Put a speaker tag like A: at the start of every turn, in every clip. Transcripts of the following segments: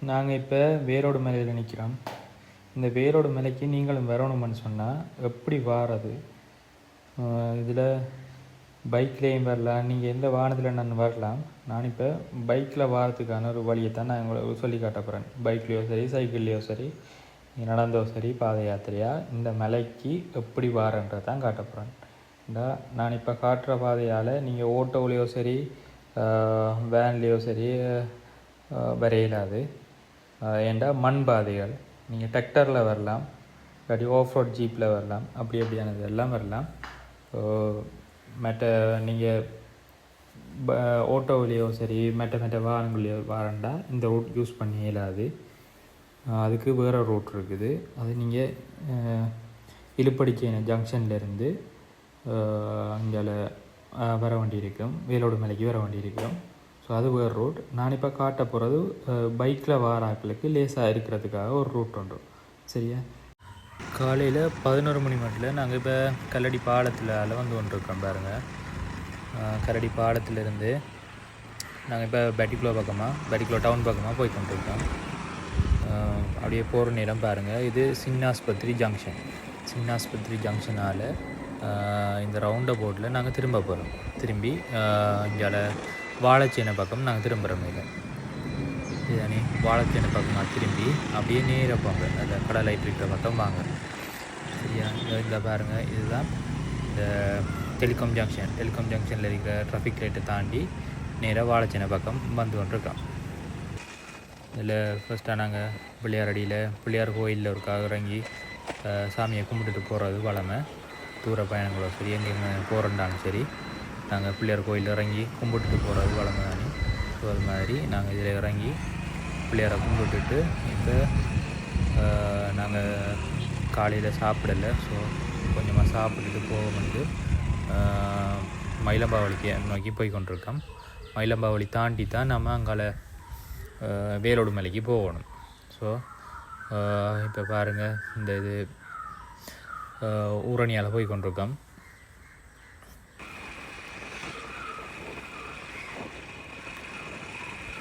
A: நாங்கள் இப்போ வேரோடு மலையில் நிற்கிறோம். இந்த வேரோடு மலைக்கு நீங்களும் வரணும்னு சொன்னால் எப்படி வாரது? இதில் பைக்லேயும் வரலாம், நீங்கள் எந்த வாகனத்தில் நான் வரலாம். நான் இப்போ பைக்கில் வாரத்துக்கான ஒரு வழியை தான் நான் உங்களுக்கு சொல்லி காட்ட போகிறேன். பைக்லேயோ சரி, சைக்கிள்லேயோ சரி, நடந்தோ சரி, பாத யாத்திரையாக இந்த மலைக்கு எப்படி வாரன்றதை தான் காட்ட போகிறேன். நான் இப்போ காட்டுற பாதையால் நீங்கள் ஓட்டோவிலையோ சரி, வேன்லேயோ சரி வரையிலாது. ஏண்டா மண் பாதைகள், நீங்கள் டிராக்டரில் வரலாம், இல்லாட்டி ஆஃப் ரோட் ஜீப்பில் வரலாம், அப்படியானது எல்லாம் வரலாம். மற்ற நீங்கள் ஓட்டோவிலையோ சரி, மற்ற வாகனங்களையோ வரண்டா இந்த ரூட் யூஸ் பண்ணி இயலாது. அதுக்கு வேறு ரூட் இருக்குது. அது நீங்கள் இழுப்படிச்சேன ஜங்ஷன்லேருந்து அங்கே வர வேண்டி இருக்கும், வேலோடு மலைக்கு வர வேண்டி இருக்கும். ஸோ அது வேறு ரூட். நான் இப்போ காட்ட போகிறது பைக்கில் வாராக்களுக்கு லேசாக இருக்கிறதுக்காக ஒரு ரூட் உண்டு. சரியா? காலையில் 11 மணி மட்டும் நாங்கள் இப்போ கல்லடி பாலத்தில் வந்து கொண்டிருக்கோம் பாருங்கள். கல்லடி பாலத்திலேருந்து நாங்கள் இப்போ பெட்டிக்குளோ டவுன் பக்கமாக போய் கொண்டிருக்கோம். அப்படியே போகிற நேரம் பாருங்கள், இது சின்னாஸ்பத்திரி ஜங்ஷனால் இந்த ரவுண்ட போர்டில் நாங்கள் திரும்ப போகிறோம். திரும்பி இங்கே வாழைச்சேனை பக்கம் நாங்கள் திரும்புகிறோம். இதுதானே வாழைச்சேனை பக்கமாக திரும்பி அப்படியே நேராக போங்க, அந்த கடை லைட் இருக்கிற பக்கம் வாங்க. சரியா? இந்த பாருங்கள், இதுதான் இந்த டெலிகாம் ஜங்ஷனில் இருக்கிற ட்ராஃபிக் லைட்டை தாண்டி நேராக வாழைச்சேனை பக்கம் வந்து கொண்டிருக்கோம். இதில் ஃபஸ்ட்டாக நாங்கள் பிள்ளையார் கோயிலில் ஒருக்காக இறங்கி சாமியை கும்பிட்டுட்டு போகிறது வளமை. தூர பயணங்களோ சரி, எங்கே போகிறோண்டாலும் சரி, நாங்கள் பிள்ளையார் கோயிலில் இறங்கி கும்பிட்டுட்டு போகிறது வளமை தானே. ஸோ அது மாதிரி நாங்கள் இதில் இறங்கி பிள்ளையாரை கும்பிட்டுட்டு இப்போ நாங்கள் காலையில் சாப்பிடலை. ஸோ கொஞ்சமாக சாப்பிட்டுட்டு போகும்போது மயிலம்பாவளிக்கு நோக்கி போய் கொண்டிருக்கோம். மயிலம்பாவளி தாண்டி தான் நம்ம அங்கால வேலோடு மலைக்கு போகணும். ஸோ இப்போ பாருங்கள், இந்த இது ஊரணியால் போய் கொண்டிருக்கோம்.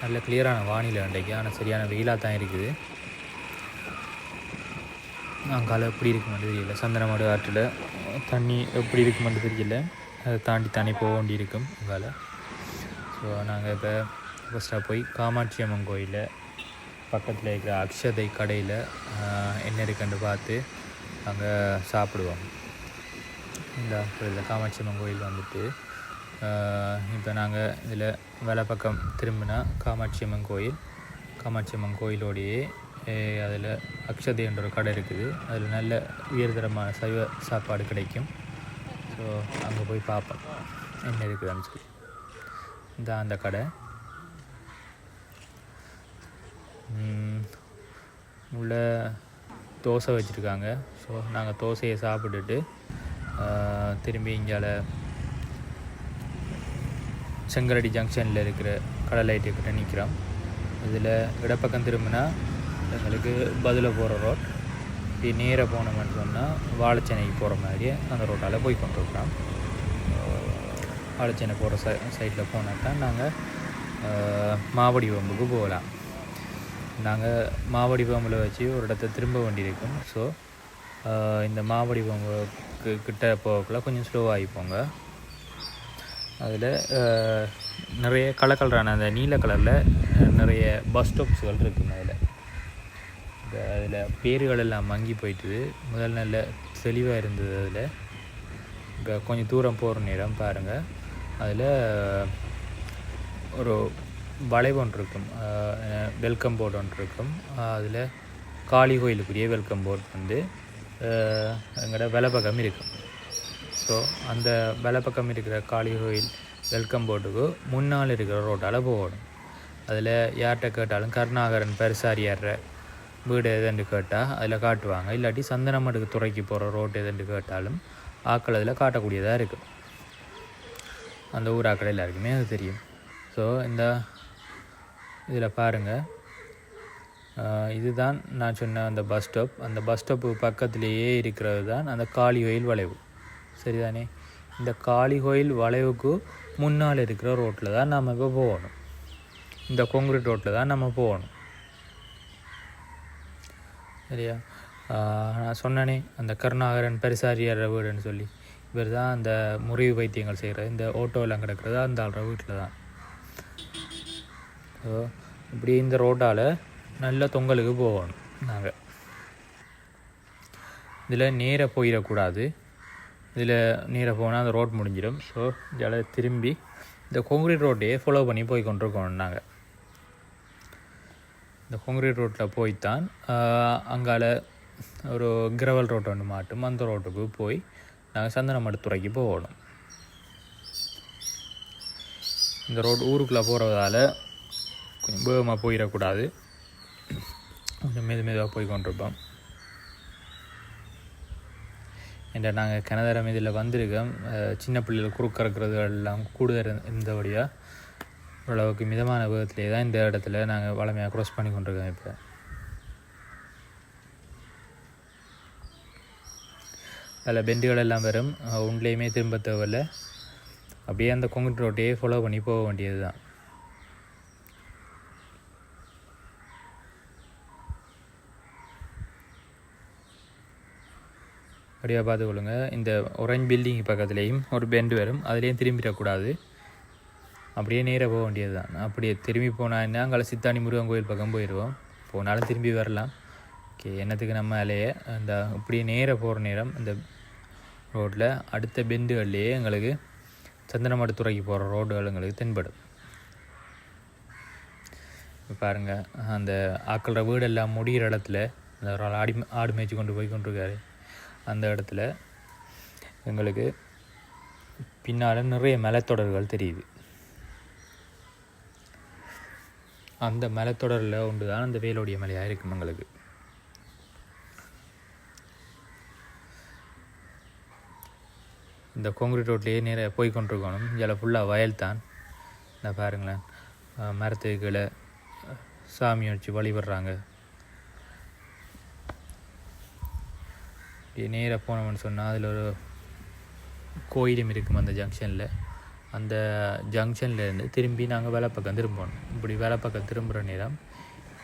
A: நல்ல கிளியரான வானிலை அன்றைக்கு, ஆனால் சரியான வெயிலாக தான் இருக்குது. அங்கால எப்படி இருக்குமென்று தெரியல. சந்தனமாடு ஆற்றில் தண்ணி எப்படி இருக்குமென்று தெரியல. அதை தாண்டி போக வேண்டி இருக்கும் அங்கால. ஸோ நாங்கள் இப்போ ஃபஸ்ட்டாக போய் காமாட்சி அம்மன் கோயிலில் பக்கத்தில் இருக்கிற அக்ஷதை கடையில் என்ன இருக்குன்னு பார்த்து அங்கே சாப்பிடுவோம். இந்த கோயிலில் காமாட்சி அம்மன் கோயில் வந்துட்டு இப்போ நாங்கள் இதில் வேலை பக்கம் திரும்பினா காமாட்சி அம்மன் கோயிலோடையே அதில் அக்ஷதை என்ற ஒரு கடை இருக்குது. அதில் நல்ல உயர்தரமான சைவ சாப்பாடு கிடைக்கும். ஸோ அங்கே போய் பார்ப்போம் என்ன இருக்குதுன்னு சொல்லி. இந்த அந்த கடை உள்ள தோசை வச்சுருக்காங்க. ஸோ நாங்கள் தோசையை சாப்பிட்டுட்டு திரும்பி இங்கே செங்கலடி ஜங்ஷனில் இருக்கிற கடை லைட்டு கிட்ட நிற்கிறோம். இதில் இடப்பக்கம் திரும்பினா எங்களுக்கு பதில போகிற ரோட். இப்படி நேராக போனோம்னு சொன்னால் வாழைச்சேனைக்கு போகிற மாதிரியே அந்த ரோட்டால் போய் கொண்டிருக்கிறோம். வாழைச்சேனை போகிற சைடில் போனால் தான் நாங்கள் மாவடி வம்புக்கு போகலாம். நாங்கள் மாவடி வம்பில் வச்சு ஒரு இடத்த திரும்ப வேண்டியிருக்கும். ஸோ இந்த மாவடி வம்புக்கு கிட்ட போகக்குள்ள கொஞ்சம் ஸ்லோவாகி போங்க. அதில் நிறைய கலரான அந்த நீல கலரில் நிறைய பஸ் ஸ்டாப்ஸுகள் இருக்குங்க. அதில் பேர்கள் எல்லாம் மங்கி போயிட்டுது. முதல் நல்ல தெளிவாக இருந்தது. அதில் இப்போ கொஞ்சம் தூரம் போகிற நேரம் பாருங்கள், அதில் ஒரு வளைவு ஒன்று இருக்கும், வெல்கம் போர்டு ஒன்று இருக்கும். அதில் காளி கோயிலுக்குரிய வெல்கம் போர்டு வந்து எங்களோட வலப்பக்கம் இருக்கும். ஸோ அந்த வலப்பக்கம் இருக்கிற காளி கோயில் வெல்கம் போர்டுக்கு முன்னால் இருக்கிற ரோட்டால் போகணும். அதில் யார்கிட்ட கேட்டாலும் கருணாகரன் பெருசாரியாடுற வீடு எதுன்னு கேட்டால் அதில் காட்டுவாங்க. இல்லாட்டி சந்தனமடுக்கு துறைக்கு போகிற ரோட்டு எதுன்னு கேட்டாலும் ஆக்கள் அதில் காட்டக்கூடியதாக இருக்குது. அந்த ஊர் ஆக்கள் எல்லாருக்குமே அது தெரியும். ஸோ இந்த இதில் பாருங்கள், இதுதான் நான் சொன்ன அந்த பஸ் ஸ்டாப். அந்த பஸ் ஸ்டாப்பு பக்கத்திலேயே இருக்கிறது தான் அந்த காளிகோயில் வளைவு. சரிதானே? இந்த காளிகோயில் வளைவுக்கு முன்னால் இருக்கிற ரோட்டில் தான் நம்ம இப்போ போகணும். இந்த கான்கிரீட் ரோட்டில் தான் நம்ம போகணும். சரியா? நான் சொன்னனே அந்த கருணாகரன் பரிசாரியார் வீடுன்னு சொல்லி, இவர் தான் அந்த முறிவு வைத்தியங்கள் செய்கிறது. இந்த ஓட்டோவெல்லாம் கிடக்கிறது அந்த ஆள்ற வீட்டில் தான். ஸோ இப்படி இந்த ரோட்டால் நல்ல தொங்கலுக்கு போகணும். நாங்கள் இதில் நேராக போயிடக்கூடாது. இதில் நேராக போனால் அந்த ரோட் முடிஞ்சிடும். ஸோ இதில் திரும்பி இந்த கான்கிரீட் ரோட்டையே ஃபாலோ பண்ணி போய் கொண்டிருக்கோம். நாங்கள் இந்த கான்கிரீட் ரோட்டில் போய்த்தான் அங்கால ஒரு கிரவல் ரோட் ஒன்று மாட்டும். அந்த ரோட்டுக்கு போய் நாங்கள் சந்தனமடுத்துறைக்கு போகணும். இந்த ரோடு ஊருக்குள்ளே போகிறதால கொஞ்சம் வேகமாக போயிடக்கூடாது. கொஞ்சம் மெதுவாக போய் கொண்டிருப்போம். என்ற நாங்கள் கிணதரம் இதில் வந்திருக்கோம். சின்ன பிள்ளைகள் குறுக்கறக்கிறது எல்லாம் கூடுதல் இருந்தபடியாக ஓரளவுக்கு மிதமான வேகத்திலே தான் இந்த இடத்துல நாங்கள் வளமையாக க்ராஸ் பண்ணி கொண்டிருக்கோம். இப்போ அதில் பெண்டுகள் எல்லாம் வரும். ஒன்றுலேயுமே திரும்ப தேவையில்லை. அப்படியே அந்த கான்கிரீட் ரோட்டையே ஃபாலோ பண்ணி போக வேண்டியது தான். அப்படியே பார்த்துக்கொள்ளுங்க. இந்த ஒரேஞ்ச் பில்டிங் பக்கத்துலேயும் ஒரு பெண்டு வரும். அதுலேயும் திரும்பிடக்கூடாது. அப்படியே நேராக போக வேண்டியது தான். அப்படியே திரும்பி போனால் அங்கே சித்தாணி முருகன் கோயில் பக்கம் போயிடுவோம். போனாலும் திரும்பி வரலாம். ஓகே, என்னத்துக்கு நம்ம அலையே அந்த இப்படியே நேராக போகிற நேரம் இந்த ரோட்டில் அடுத்த பெண்டுகள்லேயே எங்களுக்கு சந்தனமடுத்துறைக்கு போகிற ரோடுகள் எங்களுக்கு தென்படும். இப்போ பாருங்கள், அந்த ஆக்கள வீடெல்லாம் முடிகிற இடத்துல அந்த ஒரு ஆடு மேய்ச்சி கொண்டு போய் கொண்டிருக்காரு. அந்த இடத்துல எங்களுக்கு பின்னால் நிறைய மலைத்தொடர்கள் தெரியுது. அந்த மலைத்தொடரில் ஒன்று தான் அந்த வேலோடைய மலையாக இருக்கும். எங்களுக்கு இந்த கான்கிரீட் ரோட்லேயே நிறைய போய் கொண்டிருக்கணும். இதில் ஃபுல்லாக வயல் தான். இந்த பாருங்களேன், மரத்துக்களை சாமி வச்சு வழிபடுறாங்க. நேராக போனோம்னு சொன்னால் அதில் ஒரு கோயிலும் இருக்கும் அந்த ஜங்ஷனில். அந்த ஜங்ஷன்லேருந்து திரும்பி நாங்கள் வேலை பக்கம் திரும்பணும். இப்படி வேலை பக்கம் திரும்புகிற நேரம்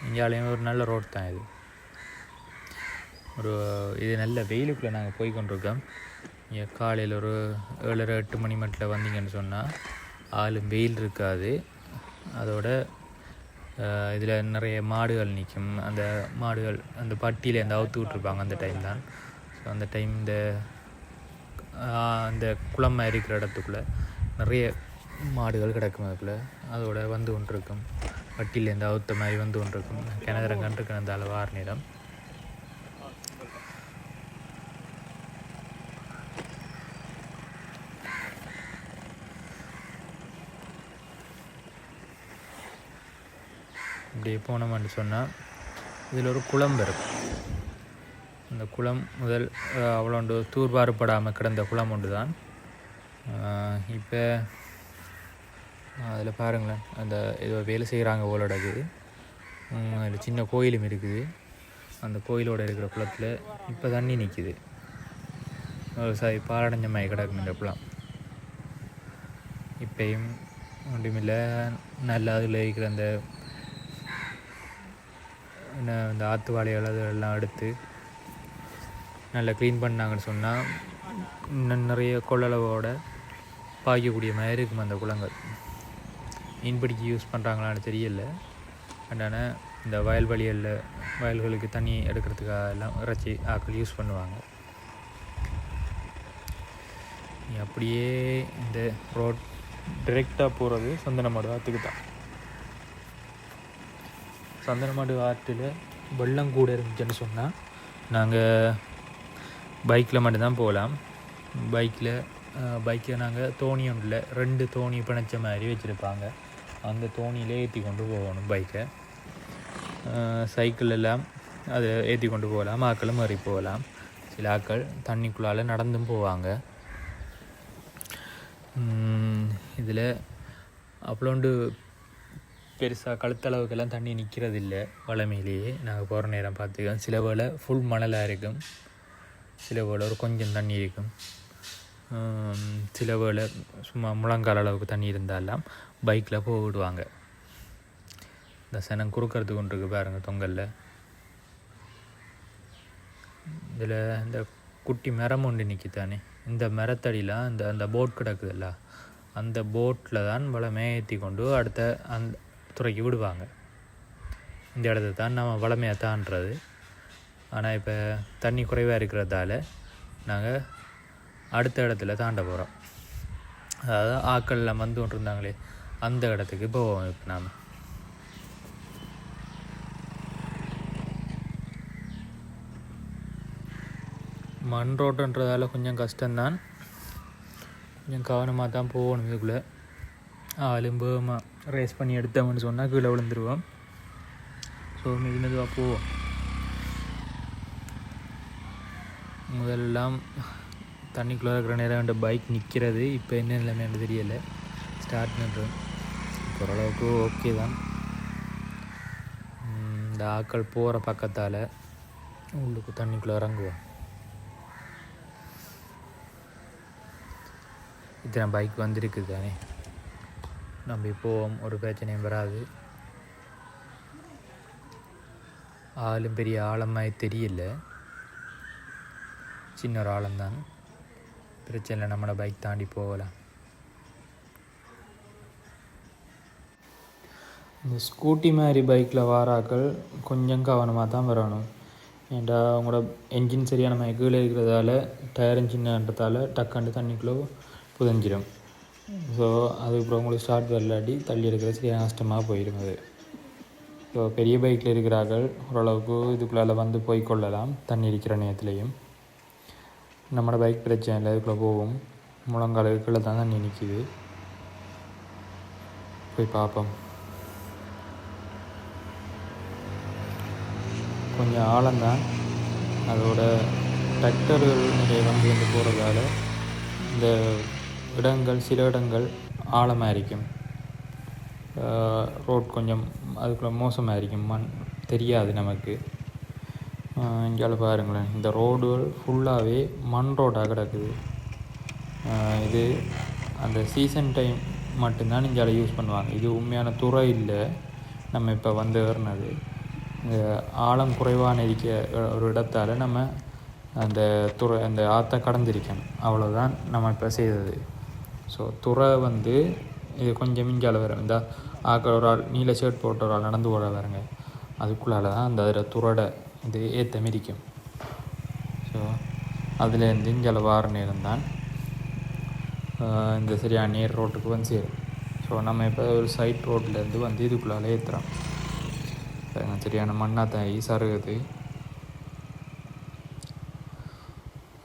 A: இங்கேயும் ஒரு நல்ல ரோட் தான் இது. இது நல்ல வெயிலுக்குள்ளே நாங்கள் போய் கொண்டிருக்கோம். இங்கே காலையில் ஒரு 7:30-8 மணி மட்டும் வந்தீங்கன்னு சொன்னால் ஆளும் வெயில் இருக்காது. அதோட இதில் நிறைய மாடுகள் நிற்கும். அந்த மாடுகள் அந்த பட்டியில் அந்த அவுத்து விட்ருப்பாங்க. அந்த டைம் தான். ஸோ அந்த டைம் அந்த குளமாக இருக்கிற இடத்துக்குள்ளே நிறைய மாடுகள் கிடக்கும். அதுக்குள்ளே அதோட வந்து கொண்டிருக்கும். பட்டியிலேருந்து அவுத்த மாதிரி வந்து கொண்டிருக்கும். கிணறு கண்டிருக்கிற அந்த அளவார நேரம் இப்படி போனோம்னு சொன்னால் இதில் ஒரு குளம் வரும். அந்த குளம் முதல் அவ்வளோண்டு தூர்வாரப்படாமல் கிடந்த குளம் ஒன்று தான். இப்போ அதில் பாருங்களேன், அந்த ஏதோ வேலை செய்கிறாங்க ஓலோடது. அதில் சின்ன கோயிலும் இருக்குது. அந்த கோயிலோடு இருக்கிற குளத்தில் இப்போ தண்ணி நிற்கிது. விவசாயி பாலடைஞ்ச மாதிரி கிடக்கும் இந்த குளம். இப்பையும் ஒன்றுமில்லை. நல்லா அதில் இருக்கிற அந்த ஆற்று வாழைகள் அதெல்லாம் எடுத்து நல்லா க்ளீன் பண்ணாங்கன்னு சொன்னால் இன்னும் நிறைய கொள்ளளவோடு பாய்க்கக்கூடிய மாதிரி இருக்கும் அந்த குளங்கள். மீன்பிடிக்கு யூஸ் பண்ணுறாங்களான்னு தெரியல. அதனால இந்த வயல்களுக்கு தண்ணி எடுக்கிறதுக்காக எல்லாம் இறைச்சி ஆக்கள் யூஸ் பண்ணுவாங்க. அப்படியே இந்த ரோட் டிரெக்டாக போகிறது சந்தனமாடு ஆற்றுக்கு தான். சந்தனமாடு ஆற்றில் வெள்ளம் கூட இருந்துச்சுன்னு சொன்னால் நாங்கள் பைக்கில் மட்டும்தான் போகலாம். பைக்கை நாங்கள் தோணி ஒன்றில் 2 தோணி பிணைச்ச மாதிரி வச்சுருப்பாங்க. அந்த தோணியிலே ஏற்றி கொண்டு போகணும் பைக்கை. சைக்கிள் எல்லாம் அதை ஏற்றி கொண்டு போகலாம். ஆக்களும் மாறி போகலாம். சில ஆக்கள் தண்ணிக்குள்ளால் நடந்தும் போவாங்க. இதில் அவ்வளோண்டு பெருசாக கழுத்தளவுக்கெல்லாம் தண்ணி நிற்கிறது இல்லை. வளமையிலேயே நாங்கள் போகிற நேரம் பார்த்துக்கோம். சில வேளை ஃபுல் மணலாக இருக்கும், சில வேளை ஒரு கொஞ்சம் தண்ணி இருக்கும், சில வேளை சும்மா முழங்கால் அளவுக்கு தண்ணி இருந்தாலாம் பைக்கில் போக விடுவாங்க. இந்த சனம் குறுக்கிறது கொண்டு இருக்கு பாருங்கள் தொங்கலில். இதில் இந்த குட்டி மரம் ஒன்று நிற்கித்தானே, இந்த மரத்தடிலாம் அந்த போட் கிடக்குதுல்ல, அந்த போட்டில் தான் வளமே ஏற்றி கொண்டு அடுத்த அந்த துறைக்கு விடுவாங்க. இந்த இடத்த தான் நம்ம வளமையாக தாண்டுறது. ஆனால் இப்போ தண்ணி குறைவாக இருக்கிறதால நாங்கள் அடுத்த இடத்துல தாண்ட போகிறோம். அதாவது ஆக்கள்லாம் வந்து கொண்டு இருந்தாங்களே அந்த இடத்துக்கு போவோம். இப்போ நாம் மண் ரோட்டுன்றதால கொஞ்சம் கஷ்டம்தான், கொஞ்சம் கவனமாக தான் போகணும். இதுக்குள்ளே மெதுவாக ரேஸ் பண்ணி எடுத்தோம்னு சொன்னால் கீழே விழுந்துருவோம். ஸோ மெதுவாக போவோம். முதல்லாம் தண்ணிக்குள்ளே இருக்கிற நேரம் பைக் நிற்கிறது, இப்போ என்ன நிலைமைன்னு தெரியலை. ஸ்டார்ட் பண்ணுறோம், ஓரளவுக்கு ஓகே தான். இந்த ஆக்கள் போகிற பக்கத்தால் உள்ளுக்கு தண்ணிக்குள்ளே இறங்குவோம். இத்தனை பைக் வந்துருக்குது தானே, நம்ம இப்போவும் ஒரு பிரச்சனையும் வராது. ஆளும் பெரிய ஆழமாக தெரியல, சின்ன ஒரு ஆழம்தான், பிரச்சனை இல்லை, நம்மளோட பைக் தாண்டி போகலாம். இந்த ஸ்கூட்டி மாதிரி பைக்கில் வாராக்கள் கொஞ்சம் கவனமாக தான் வரணும். ஏன்டா அவங்களோட என்ஜின் சரியான மாதிரி கீழே இருக்கிறதால டயரும் சின்னன்றதால டக்காண்டு தண்ணிக்குள்ளே புதஞ்சிடும். ஸோ அதுக்கப்புறம் உங்களுக்கு ஸ்டார்ட் வரலாட்டி தள்ளி எடுக்கிறது சரியான கஷ்டமாக போயிடும் அது. ஸோ பெரிய பைக்கில் இருக்கிறார்கள் ஓரளவுக்கு இதுக்குள்ளால் வந்து போய்கொள்ளலாம் தண்ணி இருக்கிற நேரத்துலேயும். நம்மளோட பைக் பிரச்சனை இல்லை, இதுக்குள்ளே போகும். முழங்காலுக்குள்ளே தான் தண்ணி நிற்கிது, போய் பார்ப்போம். கொஞ்சம் ஆழம்தான், அதோட டிராக்டர்கள் நிறைய வந்து போகிறதால இந்த இடங்கள் சில இடங்கள் ஆழமாக இருக்கும். ரோட் கொஞ்சம் அதுக்குள்ளே மோசமாக இருக்கும், மண் தெரியாது நமக்கு. இங்கே பாருங்களேன், இந்த ரோடுகள் ஃபுல்லாகவே மண் ரோடாக கிடக்குது. இது அந்த சீசன் டைம் மட்டும்தான் இங்கே யூஸ் பண்ணுவாங்க. இது உண்மையான துறை இல்லை, நம்ம இப்போ வந்து ஏறினது. இந்த ஆழம் குறைவான இருக்க ஒரு இடத்தால் நம்ம அந்த ஆற்றை கடந்திருக்கணும், அவ்வளோதான் நம்ம இப்போ செய்தது. ஸோ துறை வந்து இது கொஞ்சம் மிஞ்சால் வரும். இந்த ஆக்கள் ஒரு ஆள் நீல ஷர்ட் போட்ட ஒரு ஆள் நடந்து போட வரங்க, அதுக்குள்ளால தான் அந்த அதில் துறடை இது ஏற்ற மிதிக்கும். ஸோ அதுலேருந்து இங்கே வார நேரம் தான் இந்த சரியான நேர் ரோட்டுக்கு வந்து சேரும். ஸோ நம்ம இப்போ ஒரு சைட் ரோட்லேருந்து வந்து இதுக்குள்ளால ஏற்றுறோம். சரியான மண்ணாக தான் சருகுது.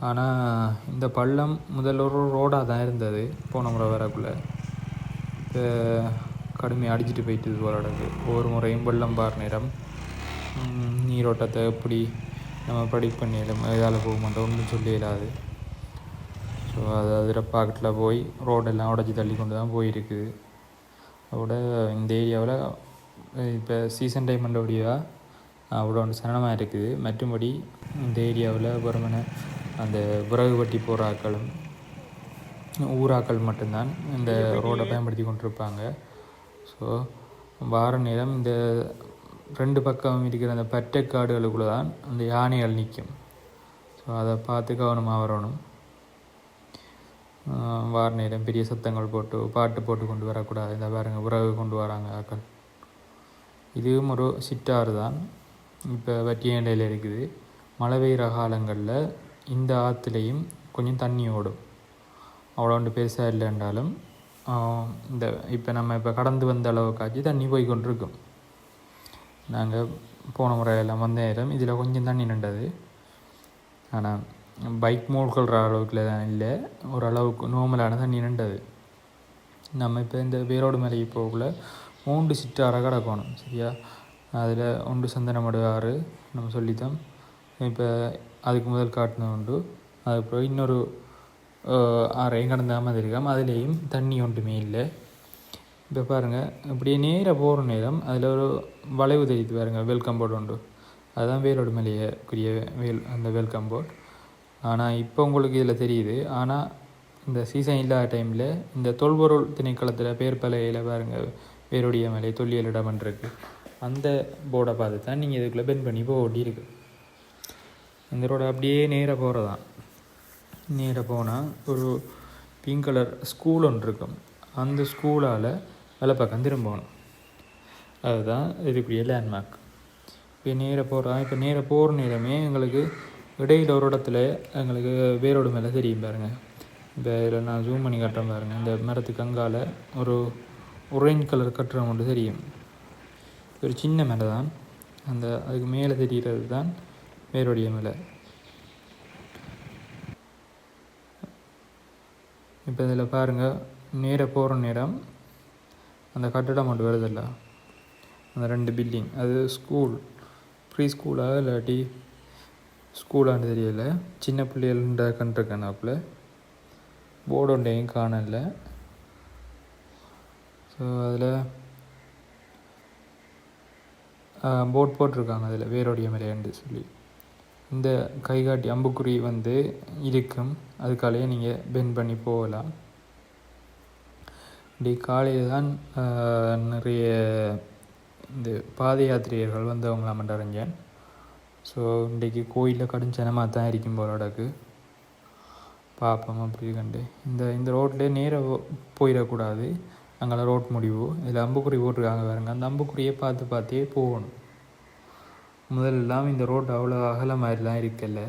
A: ஆனால் இந்த பள்ளம் முதல்ல ஒரு ரோடாக தான் இருந்தது, போன முறை வரக்குள்ளே இப்போ கடுமையாக அடிச்சுட்டு போயிட்டு போகிற இடத்துக்கு ஒவ்வொரு முறையும் வெள்ளம் பார் நேரம் நீரோட்டத்தை எப்படி நம்ம ப்ரெடிக்ட் பண்ணிடலாம், இதால் போக மாட்டோம் ஒன்றும் சொல்லி இல்லாது. ஸோ அது அதில் பாக்கெட்டில் போய் ரோடெல்லாம் உடச்சி தள்ளி கொண்டு தான் போயிருக்குது. அதோட இந்த ஏரியாவில் இப்போ சீசன் டைம் பண்ணபடியாக அவ்வளோ ஒன்று சனமாக இருக்குது. மற்றும்படி இந்த ஏரியாவில் வெறுமனே அந்த விறகு வட்டி போகிற ஆக்களும் ஊராக்கள் மட்டும்தான் இந்த ரோடை பயன்படுத்தி கொண்டிருப்பாங்க. ஸோ வார நேரம் இந்த 2 பக்கம் இருக்கிற அந்த பட்டை காடுகளுக்குள்ளே தான் அந்த யானைகள் நிற்கும். ஸோ அதை பார்த்து கவனமாக வரணும். வார நேரம் பெரிய சத்தங்கள் போட்டு பாட்டு போட்டு கொண்டு வரக்கூடாது. இந்த பாருங்கள் விறகு கொண்டு வராங்க ஆக்கள். இதுவும் ஒரு சிட்டாறு தான், இப்போ வட்டிய நிலையில் இருக்குது. மழை பெய்கிற காலங்களில் இந்த ஆற்றுலையும் கொஞ்சம் தண்ணி ஓடும், அவ்வளோ ஒன்று பெருசாக இல்லைன்றாலும் இந்த இப்போ நம்ம இப்போ கடந்து வந்த அளவுக்காச்சு தண்ணி போய் கொண்டிருக்கும். நாங்கள் போன முறையெல்லாம் வந்த நேரம் இதில் கொஞ்சம் தண்ணி நின்றது. ஆனால் பைக் மூழ்கிற அளவுக்குள்ள தான் இல்லை, ஓரளவுக்கு நார்மலான தண்ணி நின்றது. நம்ம இப்போ இந்த வேரோடு மலைக்கு போகக்குள்ள 3 சிட்டாரை கிடக்கணும் சரியா. அதில் 1 சந்தனமடு ஆறு நம்ம சொல்லித்தோம், இப்போ அதுக்கு முதல் காட்டின உண்டு. அதுக்கப்புறம் இன்னொரு ஆறையும் கடந்த மாதிரி இருக்காம அதுலேயும் தண்ணி ஒன்றுமே இல்லை. இப்போ பாருங்கள் இப்படியே நேராக போகிற நேரம் அதில் ஒரு வளைவு தெரியுது பாருங்கள், வெல்கம் போர்டு உண்டு. அதுதான் வேலோடு மலையக்குரிய அந்த வெல்கம் போர்ட். ஆனால் இப்போ உங்களுக்கு இதில் தெரியுது. ஆனால் இந்த சீசன் இல்லாத டைமில் இந்த தொல்பொருள் திணைக்களத்தில் பேர் பலையில் பாருங்கள், வேருடைய மலை தொல்லியல் இடம் இருக்குது. அந்த போர்டை பார்த்து தான் நீங்கள் இதுக்குள்ளே பென் பண்ணி போட்டி இருக்கு. இந்த ரோடை அப்படியே நேராக போகிறதான். நேராக போனால் ஒரு பிங்க் கலர் ஸ்கூல் ஒன்று இருக்கும். அந்த ஸ்கூலால் வேலை பக்கம் திரும்பணும். அதுதான் இதுக்குரிய லேண்ட்மார்க். இப்போ நேராக போகிறோம். இப்போ நேராக போகிற நேரமே எங்களுக்கு இடையில் ஒரு இடத்துல எங்களுக்கு வேரோடு மேலே தெரியும் பாருங்கள். இப்போ இதில் நான் ஜூம் பண்ணி கட்டுறேன் பாருங்கள். இந்த மரத்துக்கு அங்கால ஒரு ஒரேஞ்ச் கலர் கட்டுறம் ஒன்று தெரியும். ஒரு சின்ன மலை தான். அதுக்கு மேலே தெரிகிறது தான் வேரோடைய மலை. இப்போ இதில் பாருங்கள், நேராக போகிற நேரம் அந்த கட்டடம் மட்டும் வருதில்ல, அந்த 2 பில்டிங், அது ஸ்கூல், ப்ரீ ஸ்கூலாக இல்லாட்டி ஸ்கூலான்னு தெரியல. சின்ன பிள்ளைகள்ன்ற கண்டிருக்கேனாப்பில் போர்டு ஒன்றையும் காணல. ஸோ அதில் போர்ட் போட்டிருக்காங்க அதில் வேரோடைய மலையாண்டு சொல்லி. இந்த கைகாட்டி அம்புக்குறி இருக்கும். அதுக்காலேயே நீங்கள் பெண்ட் பண்ணி போகலாம். இப்படி காலையில் தான் நிறைய இந்த பாத யாத்திரையர்கள் வந்தவங்களாம் அறிஞ்சேன். ஸோ இன்றைக்கி கோயிலில் கடுஞ்சனமாக தான் இருக்கும் போலோடக்கு பார்ப்போம். அப்படி கண்டு இந்த ரோட்லேயே நேராக போயிடக்கூடாது. அங்கே ரோட் முடிவு. இதில் அம்புக்குறி போட்டிருக்காங்க பாருங்க. அந்த அம்புக்குறியை பார்த்தே போகணும். முதல்லாம் இந்த ரோட் அவ்வளோ அகல மாதிரிலாம் இருக்கல,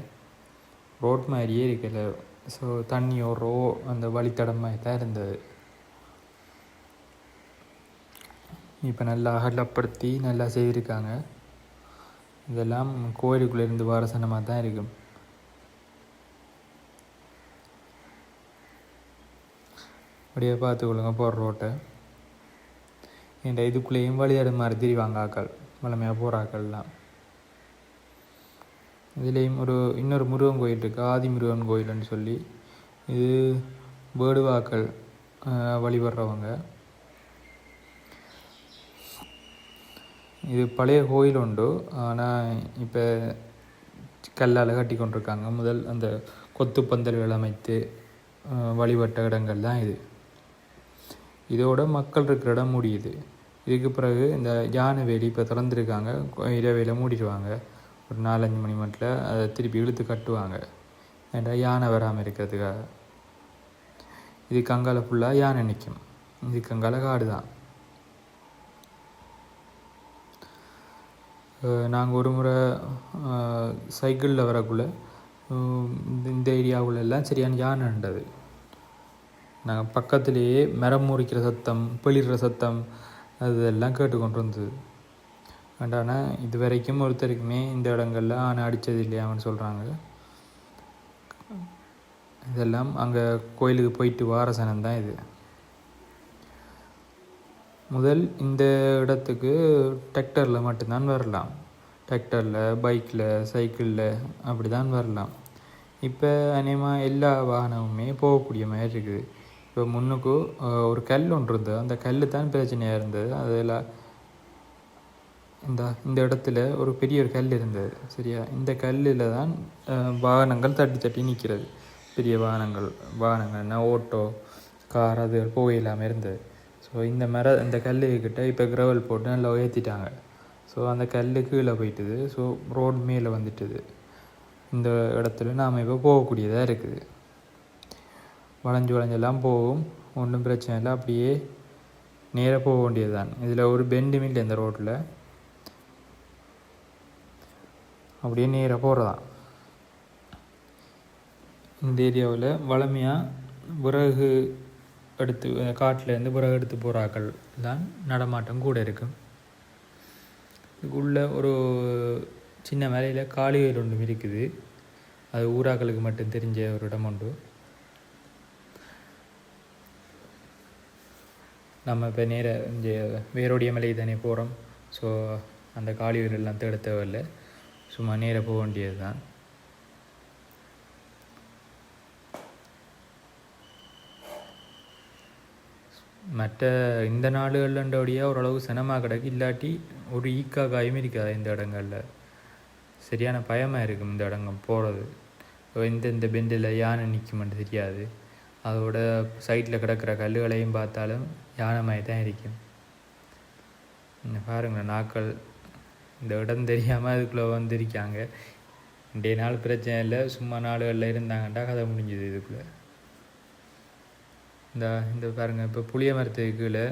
A: ரோட் மாதிரியே இருக்கல. ஸோ தண்ணி ஓடுறோ அந்த வழித்தடம் மாதிரி தான் இருந்தது. இப்போ நல்லா அகலப்படுத்தி நல்லா செய்திருக்காங்க. இதெல்லாம் கோயிலுக்குள்ளேருந்து வாரசனமாக தான் இருக்கும். அப்படியே பார்த்துக்கொள்ளுங்க போகிற ரோட்டை. என்கிட்ட இதுக்குள்ளேயும் வழியாடு மாதிரி திரிவாங்க ஆக்கள், வளமையாக போகிற ஆக்கள்லாம். இதுலேயும் இன்னொரு முருகன் கோயில் இருக்குது, ஆதி முருகன் கோயில்னு சொல்லி. இது வேடுவாக்கள் வழிபடுறவங்க. இது பழைய கோயில் உண்டு. ஆனால் இப்போ கல்லால் கட்டி கொண்டிருக்காங்க. முதல் அந்த கொத்து பந்தல்கள் அமைத்து வழிபட்ட இடங்கள் தான் இது. இதோட மக்கள் இருக்கிற இடம் முடியுது. இதுக்கு பிறகு இந்த யானை வேலி இப்போ திறந்துருக்காங்க. இரவையில் மூடிடுவாங்க. ஒரு 4-5 மணி மட்டும் அதை திருப்பி இழுத்து கட்டுவாங்க, ஏன்டா யானை வராமல் இருக்கிறதுக்காக. இதுக்கு அங்கால ஃபுல்லாக யானை நிற்கும். இதுக்கு அங்கால காடு தான். நாங்கள் ஒரு முறை சைக்கிளில் வரக்குள்ளே இந்த ஏரியாவுலெல்லாம் சரியான யானை இருந்தது. நாங்கள் பக்கத்துலேயே மரம் முறிக்கிற சத்தம், பிளிர்ற சத்தம் அதெல்லாம் கேட்டுக்கொண்டு இருந்தது. வேண்டானா இது வரைக்கும் ஒருத்தருக்குமே இந்த இடங்கள்ல ஆனை அடித்தது இல்லையான்னு சொல்கிறாங்க. இதெல்லாம் அங்கே கோயிலுக்கு போயிட்டு வாரசனம் தான் இது. முதல் இந்த இடத்துக்கு டிராக்டரில் மட்டும்தான் வரலாம். டிராக்டரில், பைக்கில், சைக்கிளில் அப்படி தான் வரலாம். இப்போ அநேகமாக எல்லா வாகனமுமே போகக்கூடிய மாதிரி இருக்குது. இப்போ முன்னுக்கு ஒரு கல் ஒன்று இருந்தது. அந்த கல் தான் பிரச்சனையாக இருந்தது. அதில் இந்த இடத்துல ஒரு பெரிய ஒரு கல் இருந்தது. சரியா, இந்த கல்லில் தான் வாகனங்கள் தட்டி நிற்கிறது. பெரிய வாகனங்கள்னா ஓட்டோ, கார் அது போயில்லாமல் இருந்தது. ஸோ இந்த கல்லுக்கிட்ட இப்போ கிரவல் போட்டு நல்லா உயர்த்திட்டாங்க. ஸோ அந்த கல் கீழே போயிட்டுது. ஸோ ரோடு மேலே வந்துட்டுது. இந்த இடத்துல நாம் இப்போ போகக்கூடியதாக இருக்குது. வளைஞ்செல்லாம் போகும், ஒன்றும் பிரச்சனை இல்லை. அப்படியே நேராக போக வேண்டியது தான். இதில் ஒரு பெண்டும் இல்லை இந்த ரோட்டில். அப்படியே நேராக போகிறதான். இந்த ஏரியாவில் வளமையாக விறகு எடுத்து காட்டிலேருந்து விறகு எடுத்து போகிறாக்கள் தான் நடமாட்டம் கூட இருக்கும். இதுக்குள்ளே ஒரு சின்ன மலையில் காளிகோயில் ஒன்று இருக்குது. அது ஊராக்களுக்கு மட்டும் தெரிஞ்ச ஒரு இடம் உண்டு. நம்ம இப்போ நேராக இங்கே வேரோடைய மலை தானே போகிறோம். ஸோ அந்த காளிகோயிலெல்லாம் தேட தேவையில்லை, சும்மா நேராக போக வேண்டியது தான். மற்ற இந்த நாடுகள்ன்றபடியாக ஓரளவு சனமாக கிடக்கு, இல்லாட்டி ஒரு ஈக்கா காயும் இருக்காது இந்த இடங்களில். சரியான பயமாக இருக்கும் இந்த இடங்கள் போகிறது. இந்த பெண்டில் யானை நிற்குமென்று தெரியாது. அதோட சைட்டில் கிடக்கிற கல்லுகளையும் பார்த்தாலும் யானை மாதிரி தான் இருக்கும். பாருங்களேன், நாட்கள் இந்த இடம் தெரியாமல் அதுக்குள்ளே வந்திருக்காங்க. இன்றைய நாள் பிரச்சனை இல்லை, சும்மா நாடுகளில் இருந்தாங்கண்டா கதை முடிஞ்சுது. இதுக்குள்ளே இந்த பாருங்கள், இப்போ புளிய மரத்துக்கு கீழே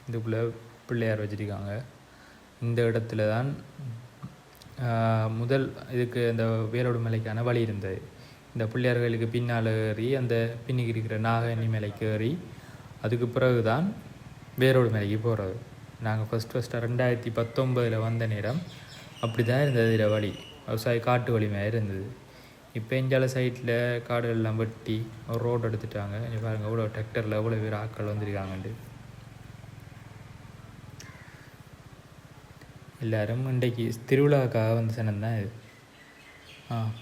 A: இதுக்குள்ளே பிள்ளையார் வச்சுருக்காங்க. இந்த இடத்துல தான் முதல் இதுக்கு இந்த வேலோடு மலைக்கான வழி இருந்தது. இந்த பிள்ளையார்களுக்கு பின்னால் ஏறி அந்த பின்னிக்கு இருக்கிற நாகனி மலைக்கு ஏறி அதுக்கு பிறகு தான் வேரோடு மலைக்கு போகிறது. நாங்கள் ஃபஸ்ட்டு 2019 வந்த நேரம் அப்படி தான் இருந்தது. இதில் வழி விவசாய காட்டு வழி மாதிரி இருந்தது. இப்போ எஞ்சால சைட்டில் காடுகள்லாம் வெட்டி ஒரு ரோடு எடுத்துட்டாங்க. பாருங்கள் எவ்வளோ டிராக்டரில் எவ்வளோ பேர் ஆட்கள் வந்திருக்காங்கண்டு. எல்லோரும் இன்றைக்கு திருவிழாவுக்காக வந்து சனந்தான் இது.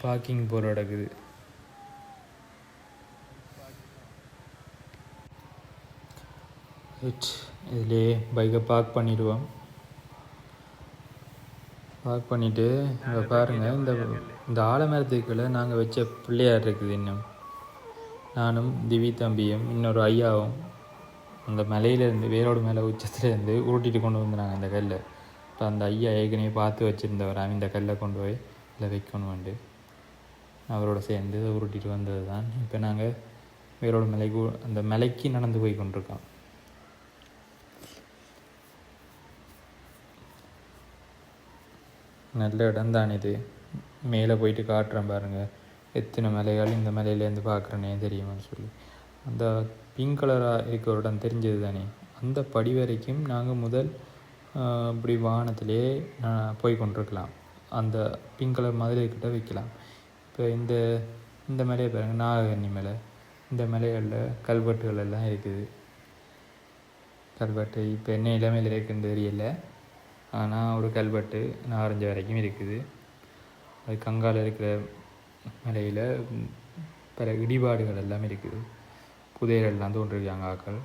A: பார்க்கிங் போல் நடக்குது. இதிலே பைக்கை பார்க் பண்ணிவிடுவோம். பார்க் பண்ணிவிட்டு இங்கே பாருங்கள், இந்த ஆலமரத்துக்குள்ளே நாங்கள் வச்ச பிள்ளையார் இருக்குது. இன்னும் நானும் திவி தம்பியும் இன்னொரு ஐயாவும் அந்த மலையிலேருந்து வேரோடு மேலே உச்சத்துலேருந்து உருட்டிட்டு கொண்டு வந்துனாங்க இந்த கல்லை. இப்போ அந்த ஐயா ஏற்கனவே பார்த்து வச்சுருந்தவர் இந்த கல்லை கொண்டு போய் இதில் வைக்கணும்ண்டு அவரோட சேர்ந்து இதை உருட்டிட்டு வந்தது தான். இப்போ நாங்கள் வேரோடு மலைக்கு அந்த மலைக்கு நடந்து போய் கொண்டிருக்கோம். நல்ல இடம் தான் இது. மேலே போயிட்டு காட்டுறேன் பாருங்கள், எத்தனை மலைகள் இந்த மலையிலேருந்து பார்க்குறேனே தெரியுமான்னு சொல்லி. அந்த பிங்க் கலராக இருக்கிற இடம் தெரிஞ்சது தானே, அந்த படி வரைக்கும் நாங்கள் முதல் இப்படி வாகனத்திலே போய் கொண்டிருக்கலாம். அந்த பிங்க் கலர் மதுரைக்கிட்ட வைக்கலாம். இப்போ இந்த மலையை பாருங்கள், நாகக்கன்னி மலை. இந்த மலைகளில் கல்வெட்டுகள் எல்லாம் இருக்குது. கல்வெட்டு இப்போ என்ன இளமையில் இருக்குன்னு தெரியல, ஆனால் ஒரு கல்வெட்டு நாரஞ்சு வரைக்கும் இருக்குது. அது கங்கால இருக்கிற மலையில் பல இடிபாடுகள் எல்லாம் இருக்குது. புதையலெல்லாம் தோன்றிருக்காங்க ஆக்கள்.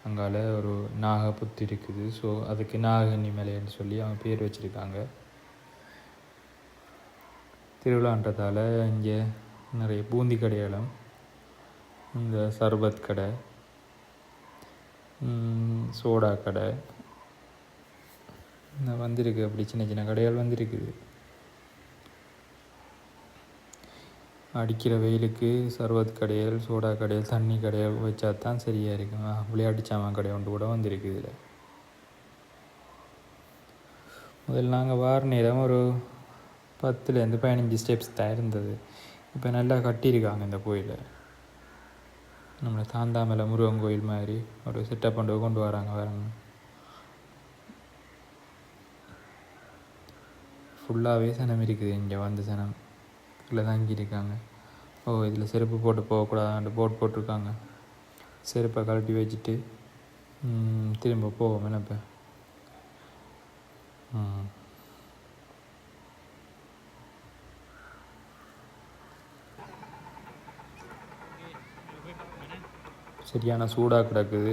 A: அங்கால ஒரு நாகப்புத்து இருக்குது. ஸோ அதுக்கு நாகக்கன்னி மலைன்னு சொல்லி அவங்க பேர் வச்சுருக்காங்க. திருவிழான்றதால இங்கே நிறைய பூந்தி கடைகளும், இந்த சர்பத் கடை, சோடா கடை வந்திருக்கு. அப்படி சின்ன சின்ன கடைகள் வந்திருக்குது. அடிக்கிற வெயிலுக்கு சர்வத் கடைகள், சோடா கடைகள், தண்ணி கடைகள் வச்சா தான் சரியாக இருக்கும். விளையாட்டு சாமான் கடை ஒன்று கூட வந்திருக்கு. இதில் முதல்ல நாங்கள் வார நேரம் ஒரு 10 to 15 ஸ்டெப்ஸ் தான் இருந்தது. இப்போ நல்லா கட்டியிருக்காங்க இந்த கோயிலை. நம்மளை தாந்தாமலை முருகன் கோயில் மாதிரி ஒரு செட்டப் கொண்டு வராங்க. வரங்க ஃபுல்லாகவே சனம் இருக்குது. இங்கே வந்து சனம் இதில் தங்கி இருக்காங்க. இதில் செருப்பு போட்டு போகக்கூடாது போட் போட்டிருக்காங்க. செருப்பை கழட்டி வச்சுட்டு திரும்ப போவோம். என்னப்போ சரியான சூடாக கிடக்குது.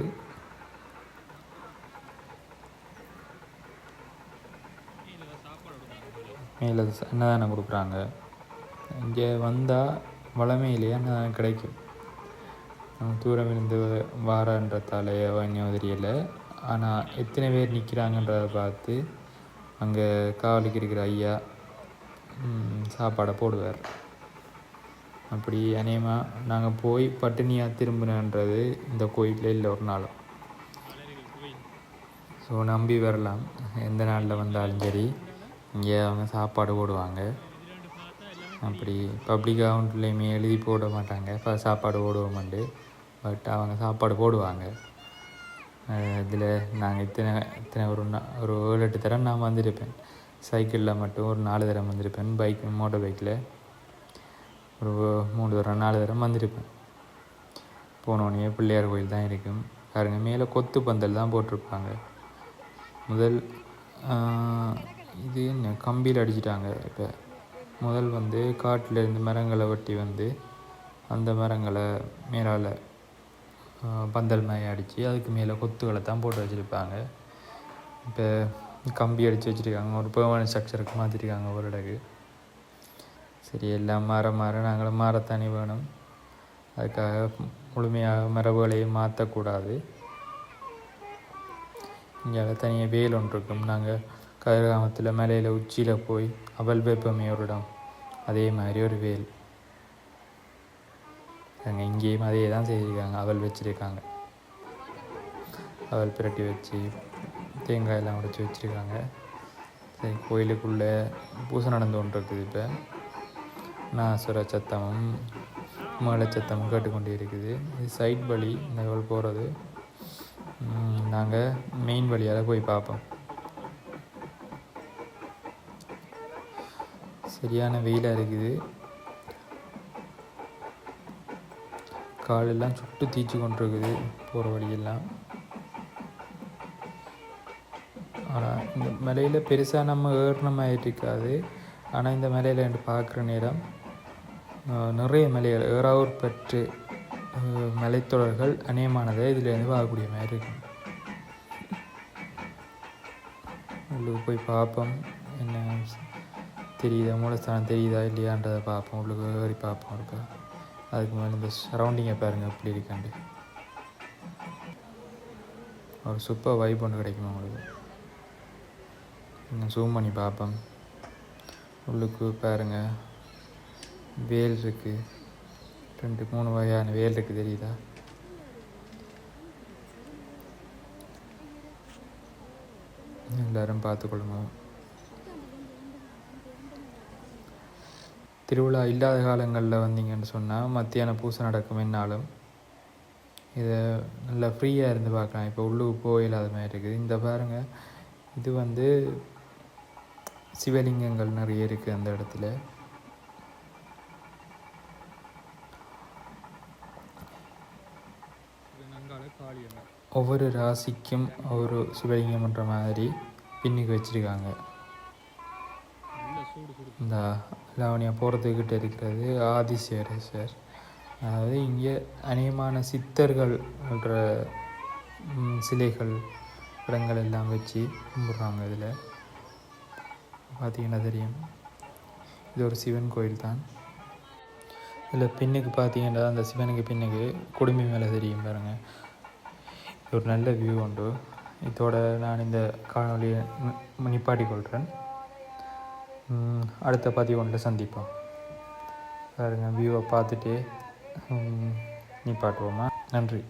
A: மேலே அன்னதானம் கொடுக்குறாங்க. இங்கே வந்தால் வளமையிலேயே அன்னதானம் கிடைக்கும். தூரம் இருந்து வாரன்றதாலேயோ என்னையோ தெரியலை, ஆனால் எத்தனை பேர் நிற்கிறாங்கன்றதை பார்த்து அங்கே காவலுக்கு இருக்கிற ஐயா சாப்பாடை போடுவார். அப்படி அநேகமாக நாங்கள் போய் பட்டினியாக திரும்பினன்றது இந்த கோயிலில் இல்லை ஒரு நாளும். ஸோ நம்பி வரலாம். எந்த நாளில் வந்தாலும் சரி இங்கே அவங்க சாப்பாடு போடுவாங்க. அப்படி பப்ளிக் அக்கௌண்ட்லேயுமே எழுதி போட மாட்டாங்க சாப்பாடு போடுவோம்ண்டு, பட் அவங்க சாப்பாடு போடுவாங்க. இதில் நாங்கள் இத்தனை ஒரு 7-8 தரம் நான் வந்திருப்பேன். சைக்கிளில் மட்டும் ஒரு 4 தரம் வந்திருப்பேன். மோட்டர் பைக்கில் ஒரு 3 தரம் 4 தரம் வந்திருப்பேன். போனோடனே பிள்ளையார் கோயில் தான் இருக்கும். பாருங்க, மேலே கொத்து பந்தல் தான் போட்டிருப்பாங்க. முதல் இது என்ன கம்பியில் அடிச்சிட்டாங்க. இப்போ முதல் காட்டில் இருந்து மரங்களை வெட்டி அந்த மரங்களை மேலால் பந்தல் மாதிரி அடித்து அதுக்கு மேலே கொத்துக்களை தான் போட்டு வச்சுருப்பாங்க. இப்போ கம்பி அடித்து வச்சுருக்காங்க, ஒரு பெர்மனன்ட் ஸ்ட்ரக்சருக்கு மாற்றிருக்காங்க ஒரு இடக்கு. சரி, எல்லாம் மாற நாங்களும் மாறத்தானே வேணும். அதுக்காக முழுமையாக மரபுகளையும் மாற்றக்கூடாது. இங்கே தனியாக வேல் ஒன்று இருக்கும். நாங்கள் கதிர்காமத்தில் மலையில் உச்சியில் போய் அவல் வேப்பமே ஒரு இடம், அதே மாதிரி ஒரு வேல் அங்கே இங்கேயும் அதே தான் செய்திருக்காங்க. அவல் வச்சுருக்காங்க, அவல் பிரட்டி வச்சு தேங்காயெல்லாம் உடைச்சி வச்சுருக்காங்க. சரி, கோயிலுக்குள்ளே பூசை நடந்து கொண்டு இருக்குது. இப்போ நாசுர சத்தமும் மேள சத்தமும் கேட்டுக்கொண்டே இருக்குது. இது சைட் வழி, இந்த அவள் போகிறது. நாங்கள் மெயின் வழியால் போய் பார்ப்போம். சரியான வெயிலாக இருக்குது. காலெல்லாம் சுட்டு தீச்சு கொண்டிருக்குது போகிற வழியெல்லாம். ஆனால் இந்த மலையில் பெருசாக நம்ம ஏறின மாதிரி இருக்காது. ஆனால் இந்த மலையில் என்று பார்க்குற நேரம் நிறைய மலைகள், ஏறாவூர் பற்று மலைத்தொடர்கள் அநேகமானதை இதிலேருந்து பார்க்கக்கூடிய மாதிரி இருக்கும். உள்ளுக்கு போய் பார்ப்போம், என்ன தெரியுதா, மூலஸ்தானம் தெரியுதா இல்லையான்றதை பார்ப்போம். உள்ளுக்கு ஏறி பார்ப்போம் இருக்கா. அதுக்கு மேலே இந்த சரௌண்டிங்கை பாருங்கள் எப்படி இருக்காண்டு. ஒரு சூப்பர் வைப் ஒன்று கிடைக்குமா உங்களுக்கு. இன்னும் ஜூம் பண்ணி பார்ப்போம். உள்ளுக்கு பாருங்கள், வேல் இருக்குது. 2-3 வகையான வேல் இருக்குது, தெரியுதா. எல்லோரும் பார்த்துக்கொள்ளுங்க. திருவிழா இல்லாத காலங்களில் வந்தீங்கன்னு சொன்னால் மத்தியான பூசை நடக்கும் என்னாலும். இதை நல்லா ஃப்ரீயாக இருந்து பார்க்கலாம். இப்போ உள்ளுக்கு போயில்லாத மாதிரி இருக்குது. இந்த பாருங்கள், இது சிவலிங்கங்கள் நிறைய இருக்குது அந்த இடத்துல. ஒவ்வொரு ராசிக்கும் ஒரு சிவலிங்கம்ன்ற மாதிரி பின்னுக்கு வச்சுருக்காங்க. இந்த லாவணியா போகிறதுக்கிட்ட இருக்கிறது ஆதிசேஷர். அதாவது இங்கே அநேகமான சித்தர்கள்ன்ற சிலைகள் இடங்கள் எல்லாம் வச்சு கும்பிட்றாங்க. இதில் பார்த்திங்கன்னா தெரியும், இது ஒரு சிவன் கோயில் தான். இதில் பின்னுக்கு பார்த்தீங்கன்னா அந்த சிவனுக்கு பின்னுக்கு குடுமி மேலே தெரியும் பாருங்கள். இது ஒரு நல்ல வியூ உண்டு. இதோட நான் இந்த காணொலியை நிப்பாட்டி கொள்கிறேன். அடுத்த பதிவு ஒன்றில் சந்திப்போம். பாருங்கள், வியூவை பார்த்துட்டு நிப்பாட்டுவோமா. நன்றி.